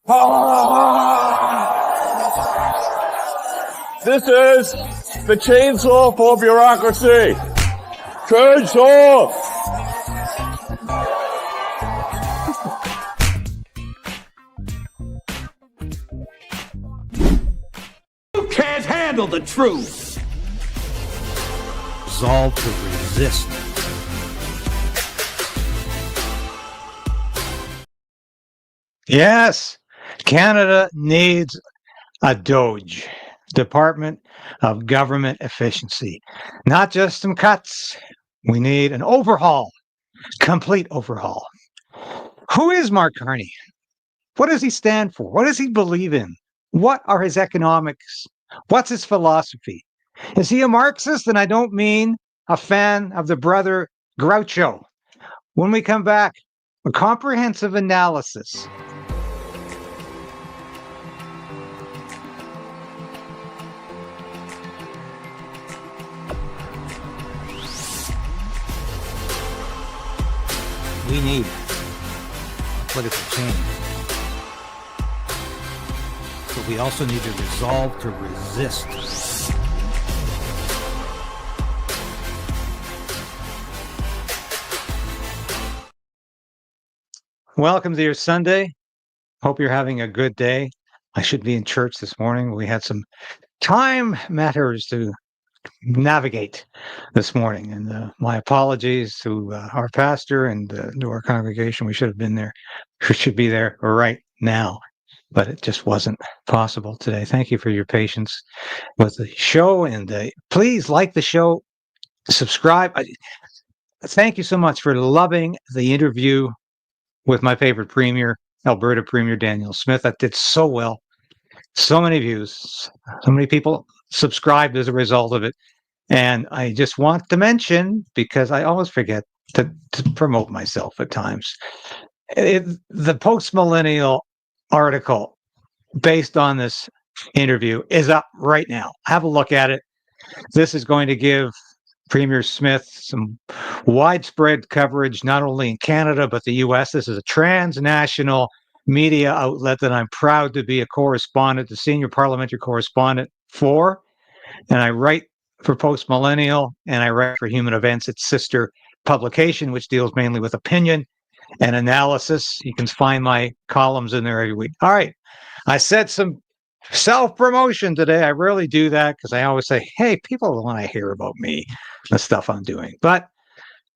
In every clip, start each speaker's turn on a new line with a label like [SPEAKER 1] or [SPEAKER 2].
[SPEAKER 1] This is the chainsaw for bureaucracy. Chainsaw!
[SPEAKER 2] You can't handle the truth.
[SPEAKER 3] Resolve to resist. Yes, Canada needs a DOGE, Department of Government Efficiency. Not just some cuts. We need an overhaul, complete overhaul. Who is Mark Carney? What does he stand for? What does he believe in? What are his economics? What's his philosophy? Is he a Marxist? And I don't mean a fan of the brother Groucho. When we come back, a comprehensive analysis. We need political change. But we also need to resolve to resist. Welcome to your Sunday. Hope you're having a good day. I should be in church this morning. We had some time matters to navigate this morning, and my apologies to our pastor and to our congregation. We should have been there. We should be there right now, but it just wasn't possible today. Thank you for your patience with the show, and please like the show, subscribe. Thank you so much for loving the interview with my favorite premier, Alberta Premier Daniel Smith. That did so well. So many views, so many people subscribed as a result of it. And I just want to mention, because I always forget to promote myself at times, the post-millennial article based on this interview is up right now. Have a look at it. This is going to give Premier Smith some widespread coverage, not only in Canada, but the US. This is a transnational media outlet that I'm proud to be a correspondent, the senior parliamentary correspondent for. And I write for Post Millennial, and I write for Human Events, its sister publication, which deals mainly with opinion and analysis. You can find my columns in there every week. All right. I said some self-promotion today. I rarely do that because I always say, hey, people want to hear about me, the stuff I'm doing. But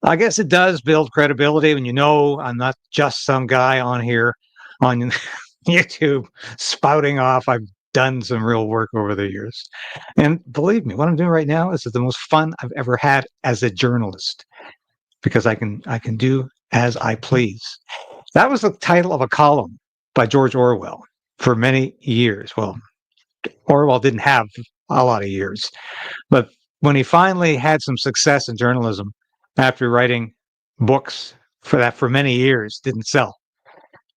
[SPEAKER 3] I guess it does build credibility when you know I'm not just some guy on here on YouTube spouting off. I've done some real work over the years. And believe me, what I'm doing right now is the most fun I've ever had as a journalist, because I can do as I please. That was the title of a column by George Orwell for many years. Well, Orwell didn't have a lot of years, but when he finally had some success in journalism after writing books for many years, didn't sell.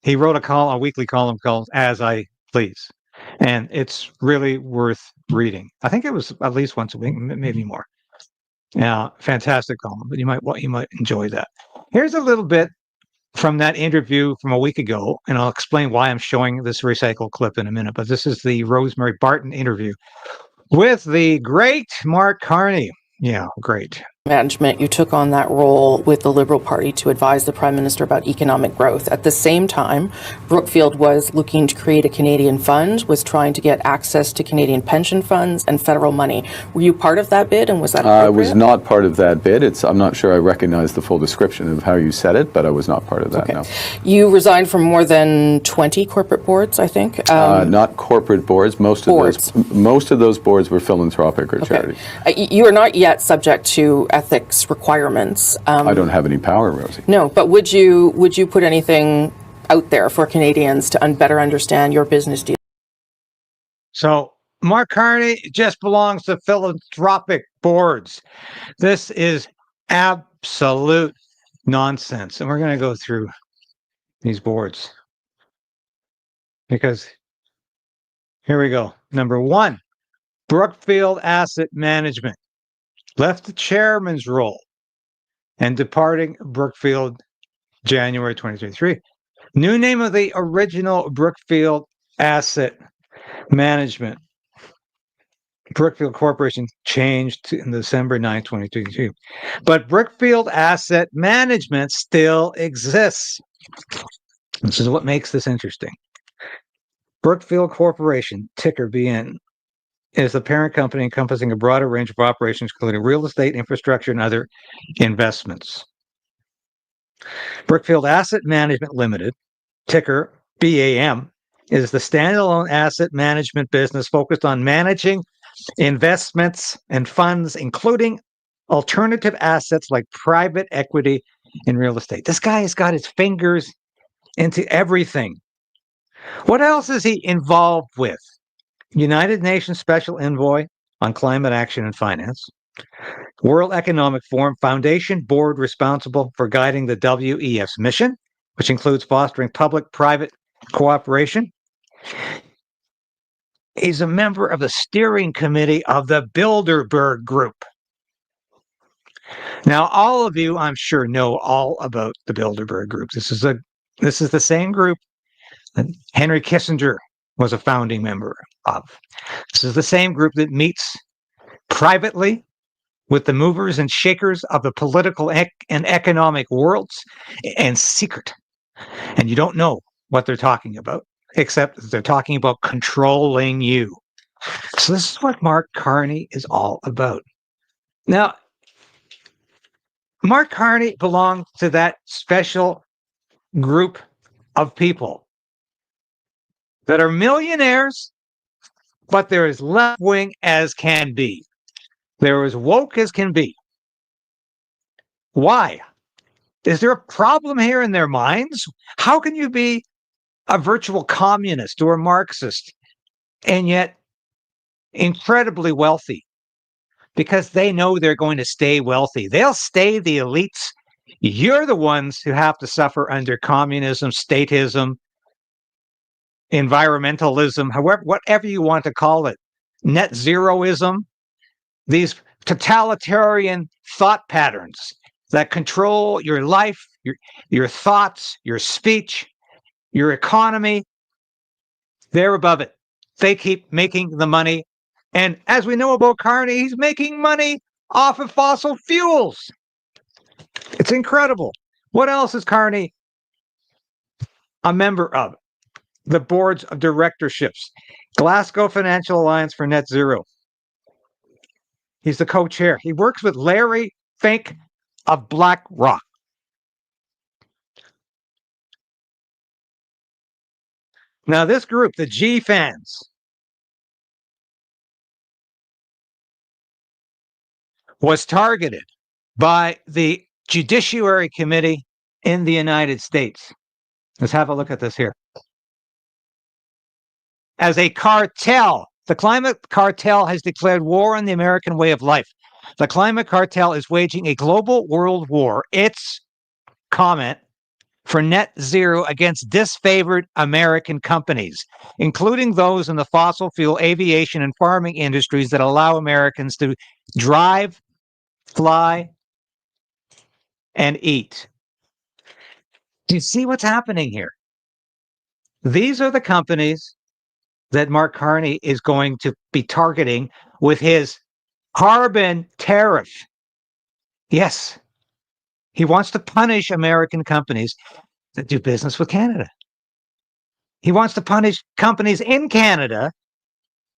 [SPEAKER 3] He wrote a weekly column called As I Please. And it's really worth reading. I think it was at least once a week, maybe more. Yeah, fantastic column, but you might enjoy that. Here's a little bit from that interview from a week ago, and I'll explain why I'm showing this recycled clip in a minute. But this is the Rosemary Barton interview with the great Mark Carney. Yeah, great.
[SPEAKER 4] Management, you took on that role with the Liberal Party to advise the Prime Minister about economic growth. At the same time, Brookfield was looking to create a Canadian fund, was trying to get access to Canadian pension funds and federal money. Were you part of that bid, and was that appropriate?
[SPEAKER 5] I was not part of that bid. I'm not sure I recognize the full description of how you said it, but I was not part of that, no.
[SPEAKER 4] You resigned from more than 20 corporate boards, I think?
[SPEAKER 5] Not corporate boards. Most of those boards were philanthropic or charities.
[SPEAKER 4] You are not yet subject to ethics requirements.
[SPEAKER 5] I don't have any power, Rosie.
[SPEAKER 4] No, but would you put anything out there for Canadians to better understand your business deal?
[SPEAKER 3] So Mark Carney just belongs to philanthropic boards. This is absolute nonsense. And we're going to go through these boards, because here we go. Number one, Brookfield Asset Management left the chairman's role and departing Brookfield January 2023. New name of the original Brookfield Asset Management. Brookfield Corporation changed in December 9, 2022. But Brookfield Asset Management still exists. This is what makes this interesting. Brookfield Corporation, ticker BN, is the parent company encompassing a broader range of operations, including real estate, infrastructure, and other investments. Brookfield Asset Management Limited, ticker BAM, is the standalone asset management business focused on managing investments and funds, including alternative assets like private equity and real estate. This guy has got his fingers into everything. What else is he involved with? United Nations Special Envoy on Climate Action and Finance, World Economic Forum Foundation board responsible for guiding the WEF's mission, which includes fostering public-private cooperation. He's a member of the steering committee of the Bilderberg Group. Now, all of you, I'm sure, know all about the Bilderberg Group. This is the same group that Henry Kissinger was a founding member of. This is the same group that meets privately with the movers and shakers of the political and economic worlds and secret. And you don't know what they're talking about, except they're talking about controlling you. So this is what Mark Carney is all about. Now, Mark Carney belonged to that special group of people that are millionaires, but they're as left-wing as can be. They're as woke as can be. Why? Is there a problem here in their minds? How can you be a virtual communist or a Marxist and yet incredibly wealthy? Because they know they're going to stay wealthy. They'll stay the elites. You're the ones who have to suffer under communism, statism, environmentalism, however, whatever you want to call it, net zeroism, these totalitarian thought patterns that control your life, your thoughts, your speech, your economy. They're above it. They keep making the money. And as we know about Carney, he's making money off of fossil fuels. It's incredible. What else is Carney a member of? The boards of directorships. Glasgow Financial Alliance for Net Zero. He's the co-chair. He works with Larry Fink of BlackRock. Now, this group, the G fans, was targeted by the Judiciary Committee in the United States. Let's have a look at this here. As a cartel, the climate cartel has declared war on the American way of life. The climate cartel is waging a global world war. Its comment for net zero against disfavored American companies, including those in the fossil fuel, aviation, and farming industries that allow Americans to drive, fly, and eat. Do you see what's happening here? These are the companies that Mark Carney is going to be targeting with his carbon tariff. Yes, he wants to punish American companies that do business with Canada. He wants to punish companies in Canada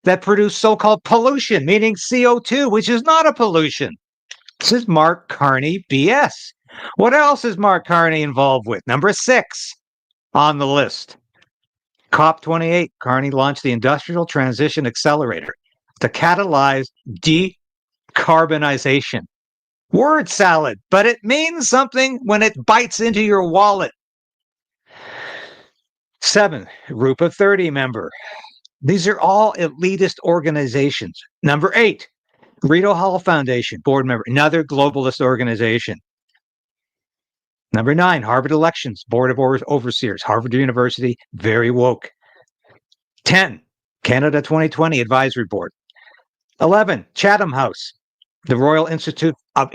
[SPEAKER 3] that produce so-called pollution, meaning CO2, which is not a pollution. This is Mark Carney BS. What else is Mark Carney involved with? Number 6 on the list. COP28, Carney launched the Industrial Transition Accelerator to catalyze decarbonization. Word salad, but it means something when it bites into your wallet. 7, Group of 30 member. These are all elitist organizations. Number 8, Rito Hall Foundation, board member, another globalist organization. Number 9, Harvard Elections, Board of Overseers, Harvard University, very woke. 10, Canada 2020 Advisory Board. 11, Chatham House, the Royal Institute of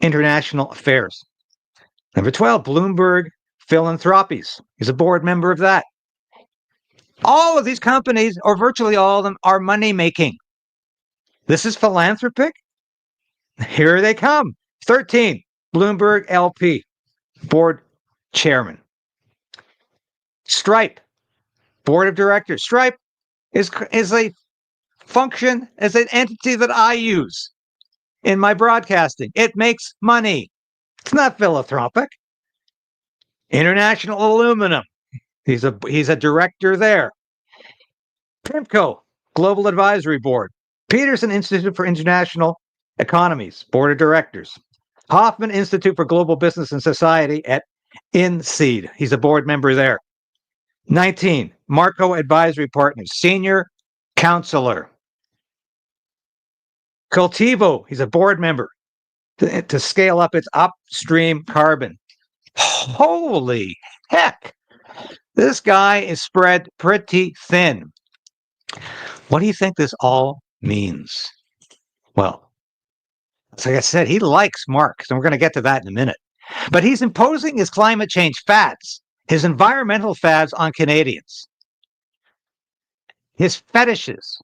[SPEAKER 3] International Affairs. Number 12, Bloomberg Philanthropies. He's a board member of that. All of these companies, or virtually all of them, are money making. This is philanthropic. Here they come. 13, Bloomberg LP, board chairman. Stripe, board of directors. Stripe is a function, as an entity that I use in my broadcasting. It makes money. It's not philanthropic. International Aluminum. He's a director there. PIMCO, Global Advisory Board. Peterson Institute for International Economies, Board of Directors. Hoffman Institute for Global Business and Society at INSEAD. He's a board member there. 19, Marco Advisory Partners, Senior Counselor. Cultivo, he's a board member to scale up its upstream carbon. Holy heck! This guy is spread pretty thin. What do you think this all means? Well, like I said, he likes Mark, so we're going to get to that in a minute. But he's imposing his climate change fads, his environmental fads on Canadians, his fetishes,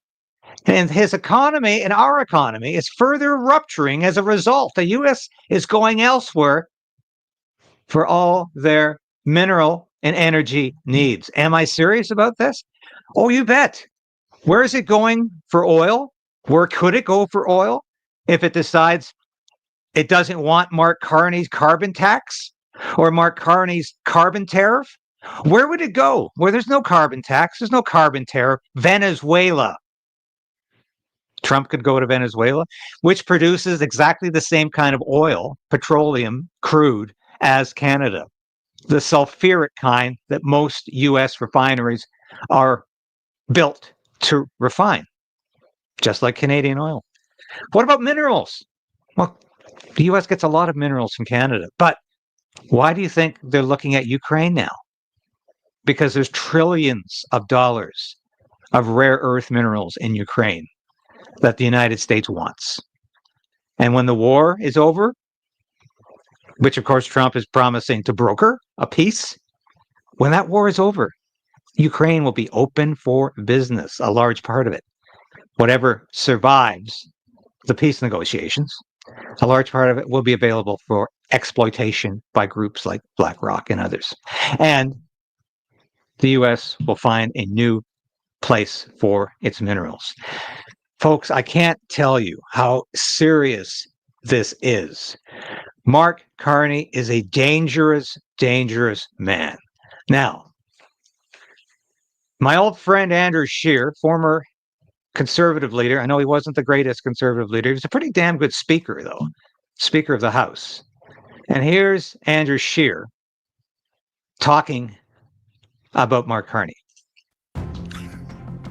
[SPEAKER 3] and his economy and our economy is further rupturing as a result. The U.S. is going elsewhere for all their mineral and energy needs. Am I serious about this? Oh, you bet. Where is it going for oil? Where could it go for oil if it decides it doesn't want Mark Carney's carbon tax or Mark Carney's carbon tariff? Where would it go? Where there's no carbon tax, there's no carbon tariff. Venezuela. Trump could go to Venezuela, which produces exactly the same kind of oil, petroleum, crude, as Canada. The sulfuric kind that most U.S. refineries are built to refine, just like Canadian oil. What about minerals? Well, the U.S. gets a lot of minerals from Canada, but why do you think they're looking at Ukraine now? Because there's trillions of dollars of rare earth minerals in Ukraine that the United States wants. And when the war is over, which of course Trump is promising to broker a peace, when that war is over, Ukraine will be open for business, a large part of it. Whatever survives the peace negotiations, a large part of it will be available for exploitation by groups like BlackRock and others. And the U.S. will find a new place for its minerals. Folks, I can't tell you how serious this is. Mark Carney is a dangerous, dangerous man. Now, my old friend Andrew Scheer, former conservative leader, I know he wasn't the greatest conservative leader. He was a pretty damn good speaker, though, Speaker of the House. And here's Andrew Scheer talking about Mark Carney.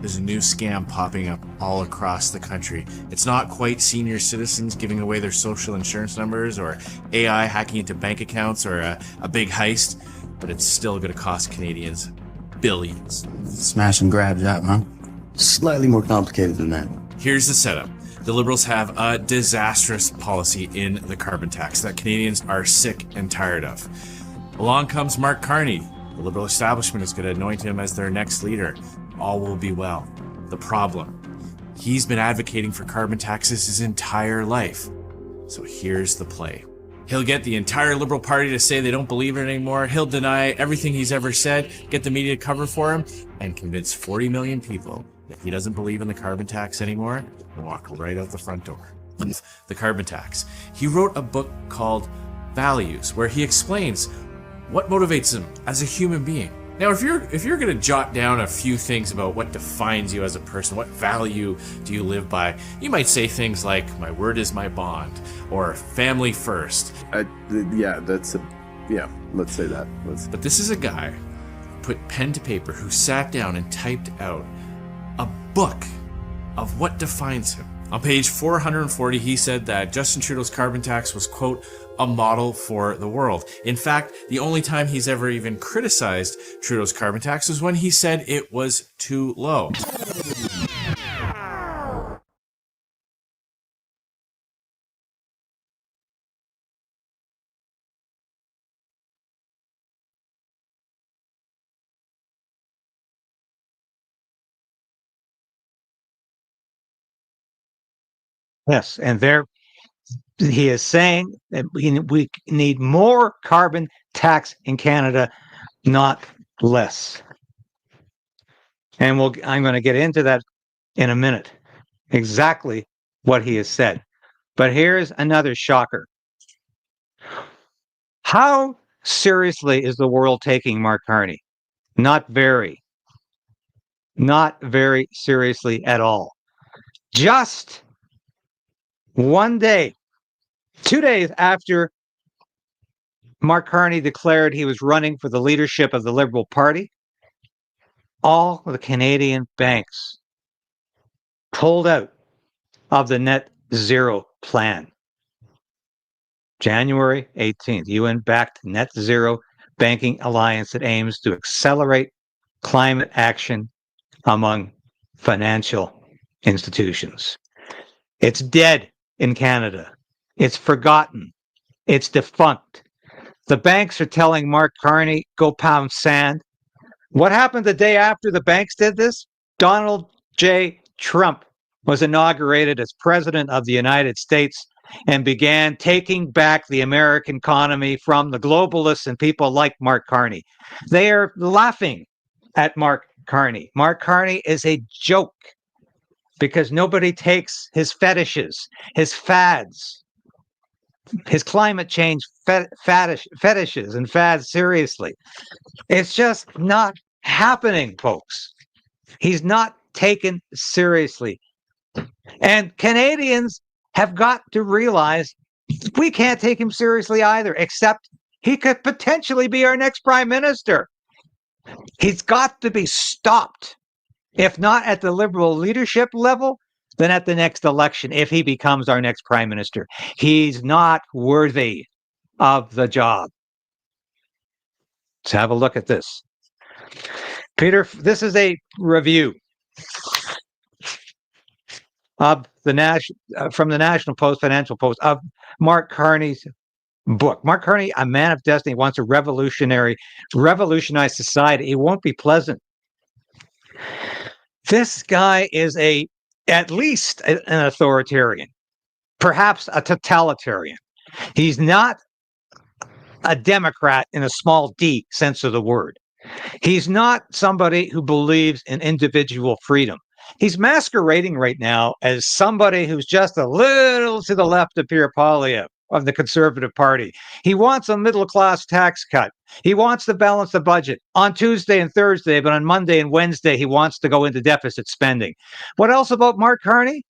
[SPEAKER 6] There's a new scam popping up all across the country. It's not quite senior citizens giving away their social insurance numbers or AI hacking into bank accounts or a big heist, but it's still going to cost Canadians billions.
[SPEAKER 7] Smash and grab that, huh? Slightly more complicated than that.
[SPEAKER 6] Here's the setup. The Liberals have a disastrous policy in the carbon tax that Canadians are sick and tired of. Along comes Mark Carney. The Liberal establishment is going to anoint him as their next leader. All will be well. The problem, he's been advocating for carbon taxes his entire life. So here's the play. He'll get the entire Liberal Party to say they don't believe in it anymore. He'll deny everything he's ever said, get the media to cover for him, and convince 40 million people that he doesn't believe in the carbon tax anymore and walk right out the front door. The carbon tax. He wrote a book called Values, where he explains what motivates him as a human being. Now, if you're going to jot down a few things about what defines you as a person, what value do you live by, you might say things like, my word is my bond, or family first.
[SPEAKER 5] Let's say that.
[SPEAKER 6] But this is a guy who put pen to paper, who sat down and typed out a book of what defines him. On page 440, he said that Justin Trudeau's carbon tax was, quote, a model for the world. In fact, the only time he's ever even criticized Trudeau's carbon tax was when he said it was too low.
[SPEAKER 3] Yes, and there he is saying that we need more carbon tax in Canada, not less. And I'm going to get into that in a minute, exactly what he has said. But here's another shocker. How seriously is the world taking Mark Carney? Not very. Not very seriously at all. Just one day, 2 days after Mark Carney declared he was running for the leadership of the Liberal Party, all of the Canadian banks pulled out of the net zero plan. January 18th, UN-backed net zero banking alliance that aims to accelerate climate action among financial institutions. It's dead in Canada. It's forgotten. It's defunct. The banks are telling Mark Carney, go pound sand. What happened the day after the banks did this? Donald J. Trump was inaugurated as president of the United States and began taking back the American economy from the globalists and people like Mark Carney. They are laughing at Mark Carney. Mark Carney is a joke because nobody takes his fetishes, his fads, his climate change fetishes and fads seriously. It's just not happening, folks. He's not taken seriously. And Canadians have got to realize we can't take him seriously either, except he could potentially be our next prime minister. He's got to be stopped, if not at the Liberal leadership level, then at the next election, if he becomes our next prime minister. He's not worthy of the job. Let's have a look at this. Peter, this is a review of from the National Post, Financial Post, of Mark Carney's book. Mark Carney, a man of destiny, wants to revolutionize society. It won't be pleasant. This guy is at least an authoritarian, perhaps a totalitarian. He's not a Democrat in a small d sense of the word. He's not somebody who believes in individual freedom. He's masquerading right now as somebody who's just a little to the left of Pierre Poilievre of the Conservative Party. He wants a middle-class tax cut. He wants to balance the budget on Tuesday and Thursday, but on Monday and Wednesday, he wants to go into deficit spending. What else about Mark Carney?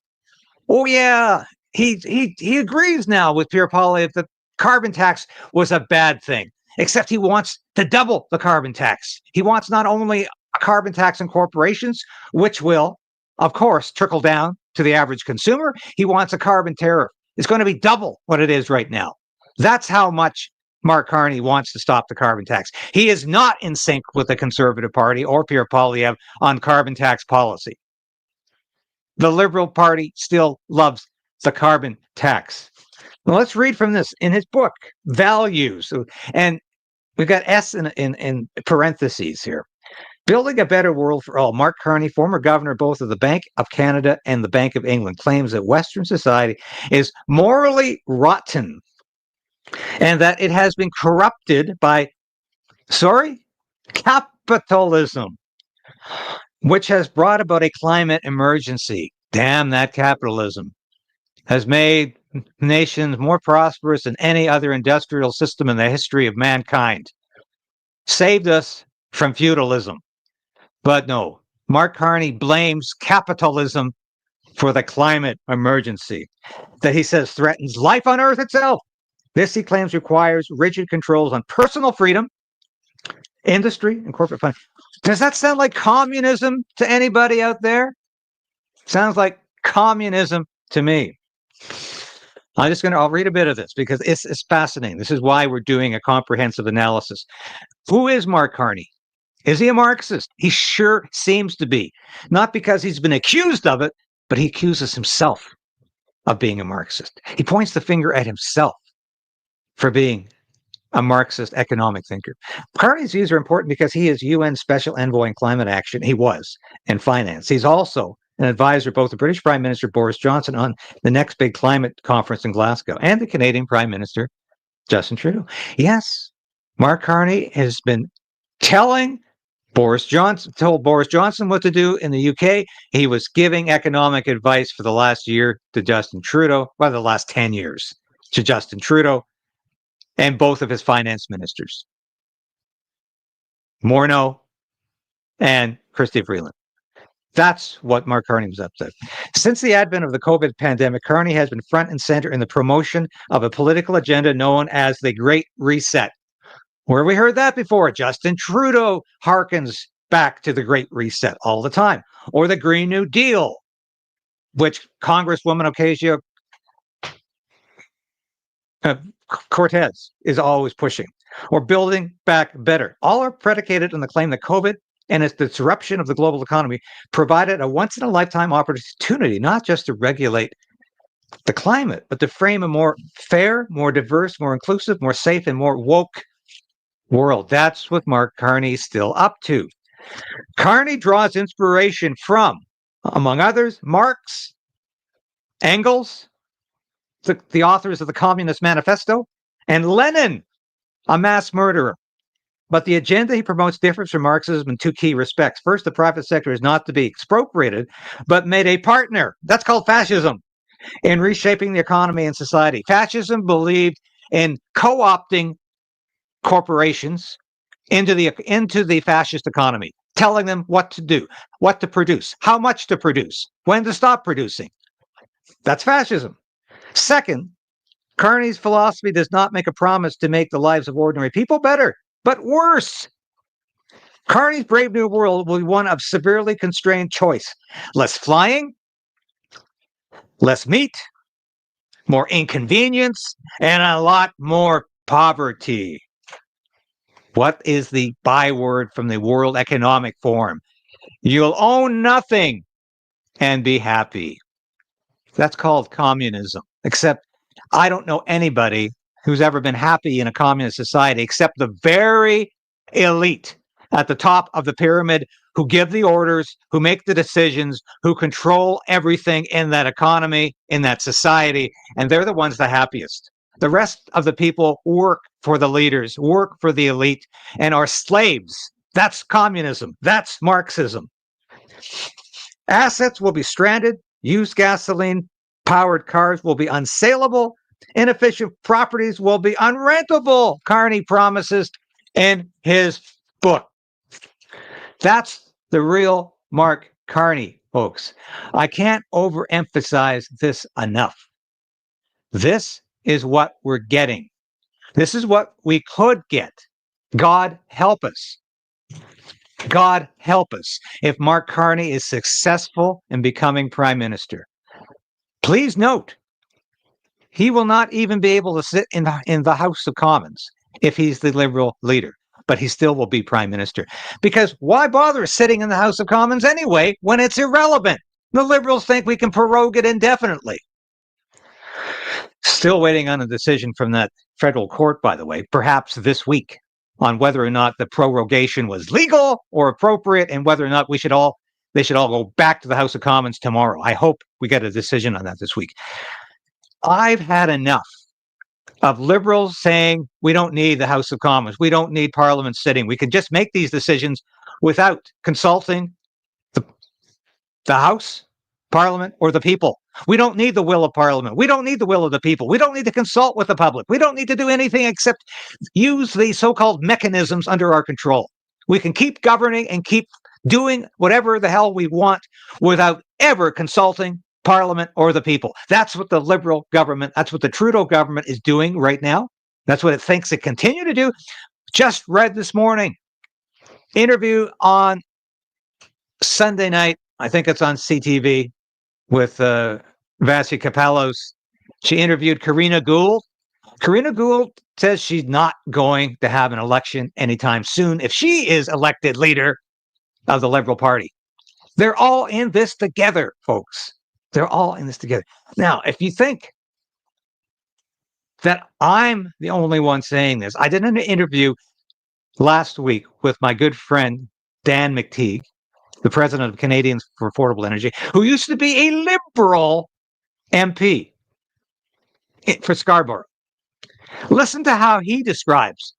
[SPEAKER 3] Oh, yeah, he agrees now with Pierre Poilievre that carbon tax was a bad thing, except he wants to double the carbon tax. He wants not only a carbon tax on corporations, which will, of course, trickle down to the average consumer. He wants a carbon tariff. It's going to be double what it is right now. That's how much Mark Carney wants to stop the carbon tax. He is not in sync with the Conservative Party or Pierre Poilievre on carbon tax policy. The Liberal Party still loves the carbon tax. Well, let's read from this in his book, Values. And we've got S in parentheses here. Building a Better World for All. Mark Carney, former governor both of the Bank of Canada and the Bank of England, claims that Western society is morally rotten and that it has been corrupted by, capitalism, which has brought about a climate emergency. Damn that capitalism. Has made nations more prosperous than any other industrial system in the history of mankind. Saved us from feudalism. But no, Mark Carney blames capitalism for the climate emergency that he says threatens life on Earth itself. This, he claims, requires rigid controls on personal freedom, industry, and corporate funding. Does that sound like communism to anybody out there? Sounds like communism to me. I'll read a bit of this because it's fascinating. This is why we're doing a comprehensive analysis. Who is Mark Carney? Is he a Marxist? He sure seems to be. Not because he's been accused of it, but he accuses himself of being a Marxist. He points the finger at himself for being a Marxist economic thinker. Carney's views are important because he is UN Special Envoy in Climate Action. He was in finance. He's also an advisor, both the British Prime Minister Boris Johnson on the next big climate conference in Glasgow, and the Canadian Prime Minister Justin Trudeau. Yes, Mark Carney has been told Boris Johnson what to do in the UK. He was giving economic advice for the last year to Justin Trudeau, well, the last 10 years to Justin Trudeau and both of his finance ministers, Morneau and Chrystia Freeland. That's what Mark Carney was up to. Since the advent of the COVID pandemic, Carney has been front and center in the promotion of a political agenda known as the Great Reset. Where we heard that before? Justin Trudeau harkens back to the Great Reset all the time. Or the Green New Deal, which Congresswoman Ocasio-Cortez is always pushing. Or Building Back Better. All are predicated on the claim that COVID and its disruption of the global economy provided a once-in-a-lifetime opportunity, not just to regulate the climate, but to frame a more fair, more diverse, more inclusive, more safe, and more woke world. That's what Mark Carney is still up to. Carney draws inspiration from, among others, Marx, Engels, the authors of the Communist Manifesto, and Lenin, a mass murderer. But the agenda he promotes differs from Marxism in two key respects. First, the private sector is not to be expropriated, but made a partner. That's called fascism in reshaping the economy and society. Fascism believed in co-opting corporations into the fascist economy, telling them what to do, what to produce, how much to produce, when to stop producing. That's fascism. Second, Carney's philosophy does not make a promise to make the lives of ordinary people better, but worse. Carney's Brave New World will be one of severely constrained choice. Less flying, less meat, more inconvenience, and a lot more poverty. What is the byword from the World Economic Forum? You'll own nothing and be happy. That's called communism. Except I don't know anybody who's ever been happy in a communist society except the very elite at the top of the pyramid who give the orders, who make the decisions, who control everything in that economy, in that society, and they're the ones the happiest. The rest of the people work for the leaders, work for the elite, and are slaves. That's communism. That's Marxism. Assets will be stranded. Used gasoline-powered cars will be unsaleable. Inefficient properties will be unrentable, Carney promises in his book. That's the real Mark Carney, folks. I can't overemphasize this enough. This is what we're getting. This is what we could get. God help us. God help us if Mark Carney is successful in becoming prime minister. Please note, he will not even be able to sit in the House of Commons if he's the Liberal leader, but he still will be prime minister. Because why bother sitting in the House of Commons anyway when it's irrelevant? The Liberals think we can prorogue it indefinitely. Still waiting on a decision from that federal court, by the way, perhaps this week, on whether or not the prorogation was legal or appropriate and whether or not they should all go back to the House of Commons tomorrow. I hope we get a decision on that this week. I've had enough of Liberals saying we don't need the House of Commons. We don't need Parliament sitting. We can just make these decisions without consulting the House, Parliament, or the people. We don't need the will of Parliament. We don't need the will of the people. We don't need to consult with the public. We don't need to do anything except use the so-called mechanisms under our control. We can keep governing and keep doing whatever the hell we want without ever consulting Parliament or the people. That's what the Liberal government, that's what the Trudeau government is doing right now. That's what it thinks it continue to do. Just read this morning, interview on Sunday night, I think it's on CTV, with Vasi Kapelos. She interviewed Karina Gould. Karina Gould says she's not going to have an election anytime soon if she is elected leader of the Liberal Party. They're all in this together, folks. They're all in this together. Now, if you think that I'm the only one saying this, I did an interview last week with my good friend, Dan McTeague, the president of Canadians for Affordable Energy, who used to be a Liberal MP for Scarborough. Listen to how he describes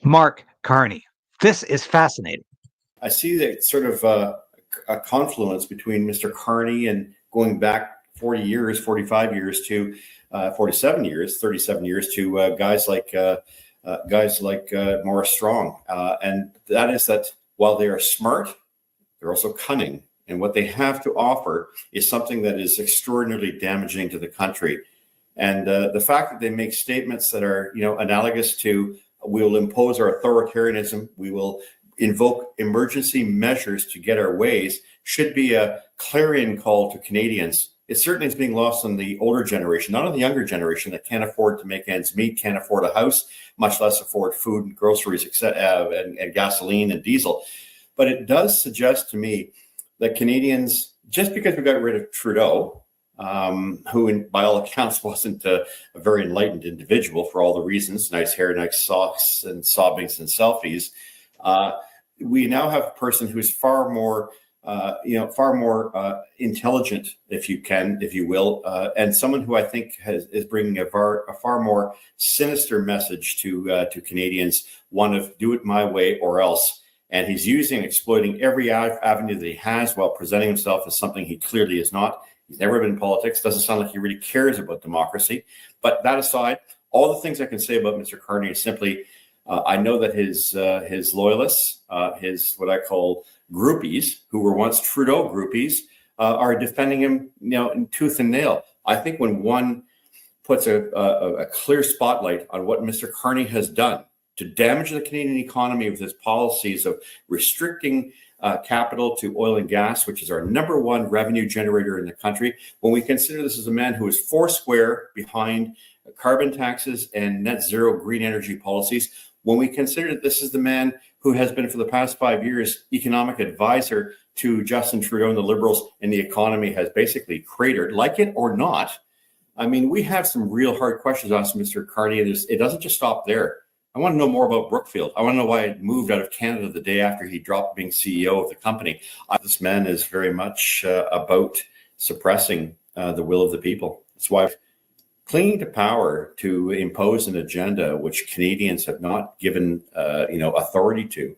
[SPEAKER 3] Mark Carney. This is fascinating.
[SPEAKER 8] I see that sort of a confluence between Mr. Carney and going back 40 years, 45 years to 47 years, 37 years to guys like Morris Strong. And that is that while they are smart, they're also cunning. And what they have to offer is something that is extraordinarily damaging to the country. And the fact that they make statements that are, analogous to, we will impose our authoritarianism, we will invoke emergency measures to get our ways, should be a clarion call to Canadians. It certainly is being lost on the older generation, not on the younger generation that can't afford to make ends meet, can't afford a house, much less afford food and groceries, and gasoline and diesel. But it does suggest to me that Canadians, just because we got rid of Trudeau, who by all accounts wasn't a very enlightened individual for all the reasons, nice hair, nice socks and sobbings and selfies, we now have a person who's far more intelligent, if you will, and someone who I think is bringing a far more sinister message to Canadians, one of do it my way or else. And he's using and exploiting every avenue that he has while presenting himself as something he clearly is not. He's never been in politics. Doesn't sound like he really cares about democracy. But that aside, all the things I can say about Mr. Carney is simply, I know that his loyalists, his what I call groupies, who were once Trudeau groupies, are defending him, in tooth and nail. I think when one puts a clear spotlight on what Mr. Carney has done to damage the Canadian economy with his policies of restricting capital to oil and gas, which is our number one revenue generator in the country, when we consider this as a man who is foursquare behind carbon taxes and net zero green energy policies, when we consider that this is the man who has been for the past 5 years economic advisor to Justin Trudeau and the Liberals, and the economy has basically cratered, like it or not. I mean, we have some real hard questions asked Mr. Carney, and it doesn't just stop there. I want to know more about Brookfield. I want to know why it moved out of Canada the day after he dropped being CEO of the company. This man is very much about suppressing the will of the people. That's why clinging to power to impose an agenda which Canadians have not given authority to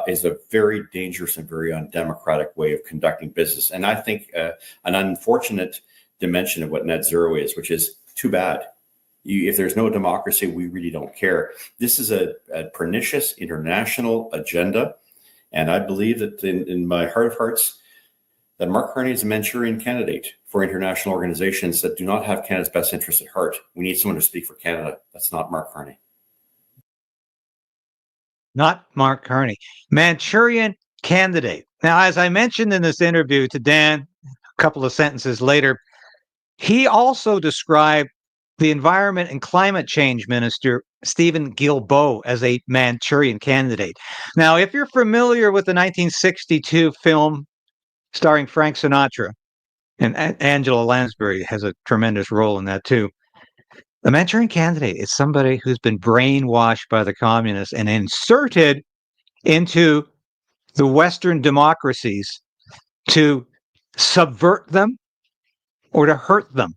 [SPEAKER 8] is a very dangerous and very undemocratic way of conducting business. And I think an unfortunate dimension of what net zero is, which is too bad. If there's no democracy, we really don't care. This is a pernicious international agenda. And I believe that in my heart of hearts, that Mark Carney is a Manchurian candidate for international organizations that do not have Canada's best interest at heart. We need someone to speak for Canada. That's not Mark Carney.
[SPEAKER 3] Not Mark Carney. Manchurian candidate. Now, as I mentioned in this interview to Dan, a couple of sentences later, he also described the Environment and Climate Change Minister, Stephen Guilbeault, as a Manchurian candidate. Now, if you're familiar with the 1962 film starring Frank Sinatra, and Angela Lansbury has a tremendous role in that too, the Manchurian candidate is somebody who's been brainwashed by the communists and inserted into the Western democracies to subvert them or to hurt them.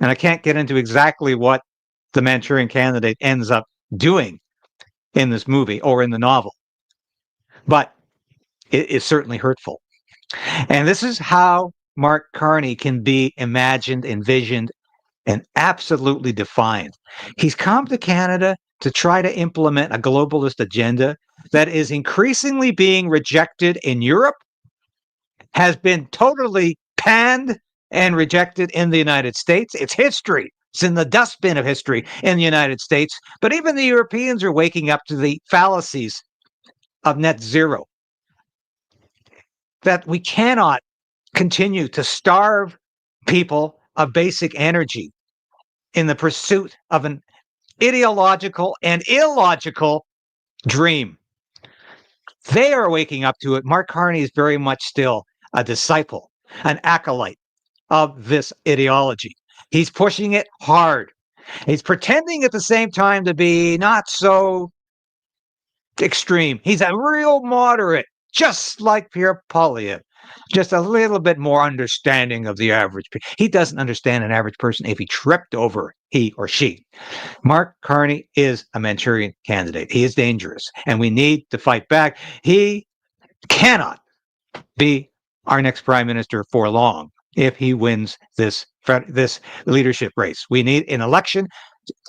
[SPEAKER 3] And I can't get into exactly what the Manchurian candidate ends up doing in this movie or in the novel, but it is certainly hurtful. And this is how Mark Carney can be imagined, envisioned, and absolutely defined. He's come to Canada to try to implement a globalist agenda that is increasingly being rejected in Europe, has been totally panned and rejected in the United States. It's history. It's in the dustbin of history in the United States. But even the Europeans are waking up to the fallacies of net zero. That we cannot continue to starve people of basic energy in the pursuit of an ideological and illogical dream. They are waking up to it. Mark Carney is very much still a disciple, an acolyte of this ideology. He's pushing it hard. He's pretending at the same time to be not so extreme. He's a real moderate just like Pierre Poilievre, just a little bit more understanding of the average. He doesn't understand an average person if he tripped over he or she. Mark Carney is a Manchurian candidate. He is dangerous, and we need to fight back. He cannot be our next prime minister for long if he wins this leadership race. We need an election.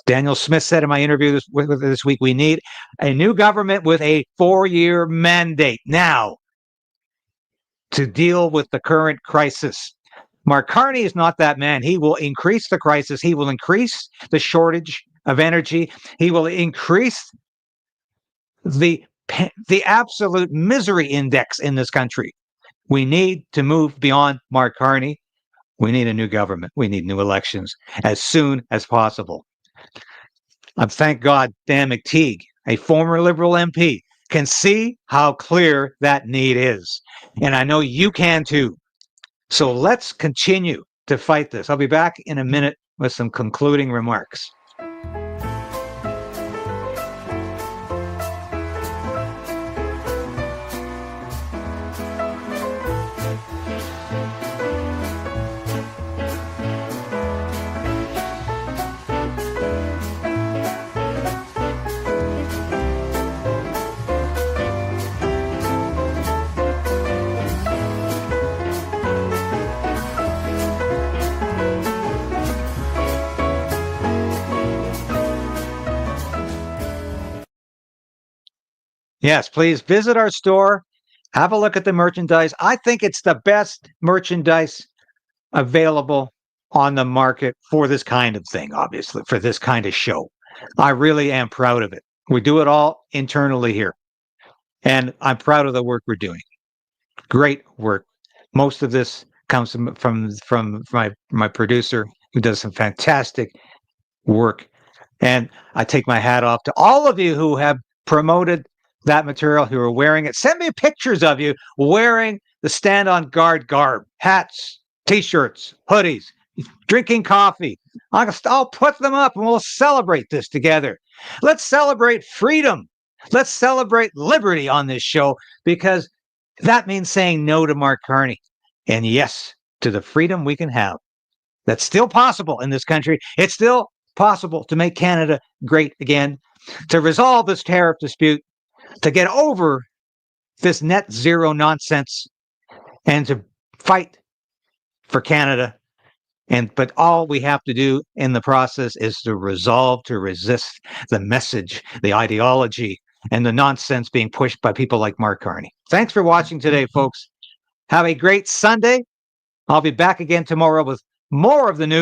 [SPEAKER 3] Daniel Smith said in my interview this week, we need a new government with a 4-year mandate now to deal with the current crisis. Mark Carney is not that man. He will increase the crisis. He will increase the shortage of energy. He will increase the absolute misery index in this country. We need to move beyond Mark Carney. We need a new government. We need new elections as soon as possible. Thank God Dan McTeague, a former Liberal MP, can see how clear that need is. And I know you can too. So let's continue to fight this. I'll be back in a minute with some concluding remarks. Yes, please visit our store. Have a look at the merchandise. I think it's the best merchandise available on the market for this kind of thing, obviously, for this kind of show. I really am proud of it. We do it all internally here. And I'm proud of the work we're doing. Great work. Most of this comes from my producer, who does some fantastic work. And I take my hat off to all of you who have promoted that material, who are wearing it. Send me pictures of you wearing the Stand on Guard garb, hats, t-shirts, hoodies, drinking coffee. I'll put them up and we'll celebrate this together. Let's celebrate freedom. Let's celebrate liberty on this show, because that means saying no to Mark Carney and yes to the freedom we can have. That's still possible in this country. It's still possible to make Canada great again, to resolve this tariff dispute, to get over this net zero nonsense, and to fight for Canada. But all we have to do in the process is to resolve to resist the message, the ideology, and the nonsense being pushed by people like Mark Carney. Thanks for watching today, folks. Have a great Sunday. I'll be back again tomorrow with more of the news.